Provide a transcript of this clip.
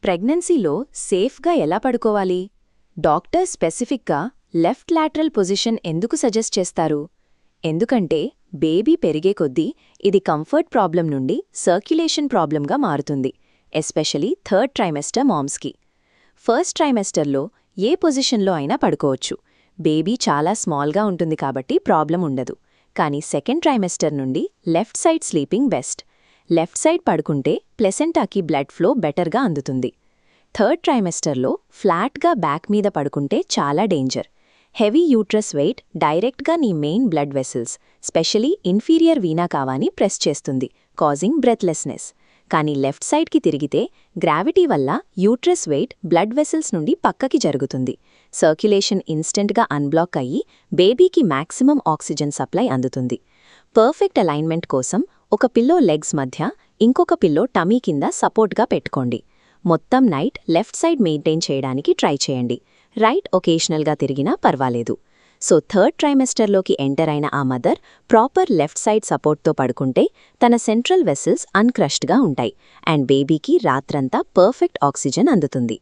ప్రెగ్నెన్సీలో సేఫ్గా ఎలా పడుకోవాలి? డాక్టర్ స్పెసిఫిక్గా లెఫ్ట్ లాటరల్ పొజిషన్ ఎందుకు సజెస్ట్ చేస్తారు? ఎందుకంటే బేబీ పెరిగే కొద్దీ ఇది కంఫర్ట్ ప్రాబ్లం నుండి సర్క్యులేషన్ ప్రాబ్లంగా మారుతుంది, ఎస్పెషలీ థర్డ్ ట్రైమెస్టర్ మామ్స్కి. ఫస్ట్ ట్రైమెస్టర్లో ఏ పొజిషన్లో అయినా పడుకోవచ్చు, బేబీ చాలా స్మాల్గా ఉంటుంది కాబట్టి ప్రాబ్లం ఉండదు. కానీ సెకండ్ ట్రైమెస్టర్ నుండి left side sleeping best. Left side పడుకుంటే ప్లెసెంటాకి బ్లడ్ ఫ్లో బెటర్గా అందుతుంది. థర్డ్ ట్రైమెస్టర్లో ఫ్లాట్గా బ్యాక్ మీద పడుకుంటే చాలా డేంజర్. హెవీ యూట్రస్ వెయిట్ డైరెక్ట్గా నీ main blood vessels, specially inferior vena cava press చేస్తుంది, కాజింగ్ బ్రెత్లెస్నెస్. కానీ లెఫ్ట్ సైడ్కి తిరిగితే గ్రావిటీ వల్ల యూట్రస్ వెయిట్ బ్లడ్ వెసల్స్ నుండి పక్కకి జరుగుతుంది. సర్క్యులేషన్ ఇన్స్టెంట్గా అన్బ్లాక్ అయ్యి బేబీకి మ్యాక్సిమం ఆక్సిజన్ సప్లై అందుతుంది. పర్ఫెక్ట్ అలైన్మెంట్ కోసం ఒక పిల్లో లెగ్స్ మధ్య, ఇంకొక పిల్లో టమీ కింద సపోర్ట్గా పెట్టుకోండి. మొత్తం నైట్ లెఫ్ట్ సైడ్ మెయింటైన్ చేయడానికి ట్రై చేయండి. రైట్ ఒకేషనల్గా తిరిగినా పర్వాలేదు. సో థర్డ్ ట్రైమెస్టర్లోకి ఎంటర్ అయిన ఆ మదర్ ప్రాపర్ లెఫ్ట్ సైడ్ సపోర్ట్తో పడుకుంటే తన సెంట్రల్ వెసల్స్ అన్క్రష్డ్గా ఉంటాయి అండ్ బేబీకి రాత్రంతా పర్ఫెక్ట్ ఆక్సిజన్ అందుతుంది.